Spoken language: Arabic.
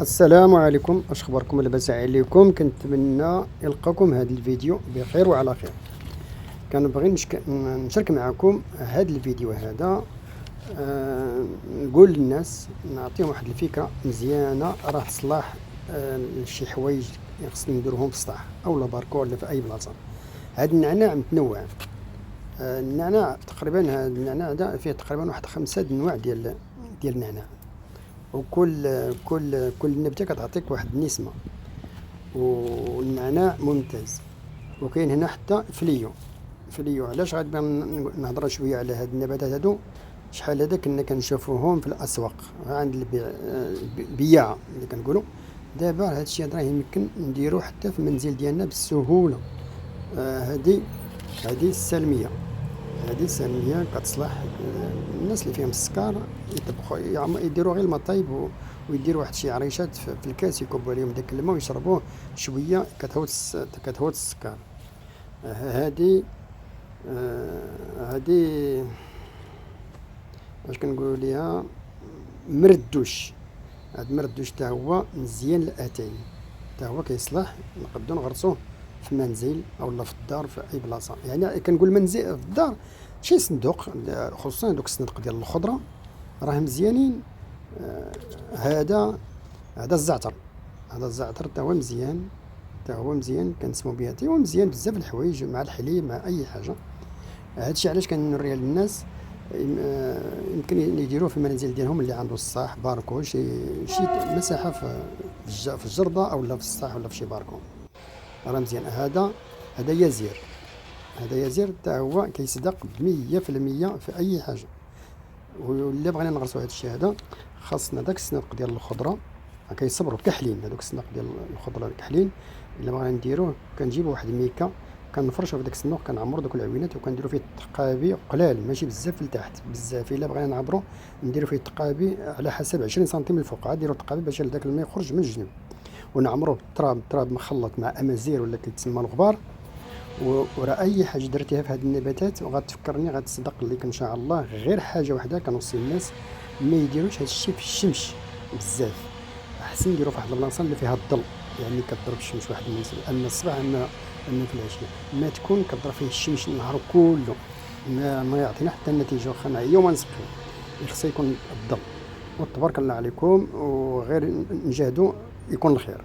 السلام عليكم، اش اخباركم؟ لاباس عليكم؟ كنتمنى يلقاكم هذا الفيديو بخير وعلى خير. كنبغي نشارك معكم هذا الفيديو هذا. نقول للناس، نعطيهم واحد الفكره مزيانه راه تصلح لشي حوايج خصنا نديروهم في السطح او لاباركو ولا في اي بلاصه. هذا النعناع متنوع. النعناع تقريبا، هذا النعناع هذا فيه تقريبا واحد 5 انواع ديال النعناع، وكل نبته كتعطيك واحد النسمه، والنعناع ممتاز. وكاين هنا حتى فليو. علاش غادي نهضر شويه على هاد النباتات هادو؟ شحال هذا كنا كنشوفوهم في الاسواق عند البياعه اللي كنقولوا. دابا هاد الشيء راه يمكن نديروه حتى في المنزل ديالنا بالسهوله. هذه السلميه. هذه السلميه كتصلح الناس اللي فيهم السكر، يطبخوا يديروا غير الماء طايب ويديروا واحد شي عريشات في الكاس، يكبوا عليهم داك الماء ويشربوه شويه، كتهوت السكر. هذه اش كنقولوا ليها؟ مردوش. هاد مردوش حتى هو مزيان للاتاي، حتى هو كيصلح نقدروا نغرسوه في المنزل او لا في الدار في اي بلاصه. يعني كنقول منزل في الدار، شي صندوق، خصوصا دوك الصنادق ديال الخضره راه مزيانين. هذا الزعتر. هذا الزعتر حتى هو مزيان، كنسمو به، حتى هو مزيان بزاف الحوايج مع الحليب مع اي حاجه. هادشي علاش كنوريها للناس. يمكن يديروه في المنازل ديالهم اللي عنده الصح باركو، شي مساحه في الجرده او لا في الصح ولا في شي باركو، راه مزيان. هذا يزير. حتى هو كيصدق 100% في اي حاجه. ولا بغينا نغرسوا هذا الشيء هذا، خاصنا داك الصندوق ديال الخضره كيصبروا كحلين. هذوك الصندوق ديال الخضره كحلين. الا بغينا نديروه كنجيبوا واحد الميكا، كنفرشوا في داك الصندوق، كنعمروا دوك العوينات وكنديروا فيه التقابي قلال، ماشي بزاف لتحت بزاف. الا بغينا نعبروا نديروا فيه التقابي على حسب 20 سنتيم الفوق، عاد نديروا التقابي باش داك الماء يخرج من الجنب، ونعمروه بالتراب مخلط مع امازير ولا كيتسمى الغبار. وراه اي حاجه درتيها في هذه النباتات وغتفكرني، غتصدق لك ان شاء الله. غير حاجه واحده كنوصي الناس ما يديروش هذا الشيء في الشمس بزاف، احسن يديروا في واحد البلاصه اللي فيها الظل، يعني كضرب الشمس واحد المناسبه. اما الصباح اما في العشيه ما تكون كضرب فيه الشمس النهار كله، ما يعطينا حتى النتيجه. واخا نعيا وما نسقيو، خصو يكون الظل. وتبارك الله عليكم، وغير نجاهدوا يكون الخير.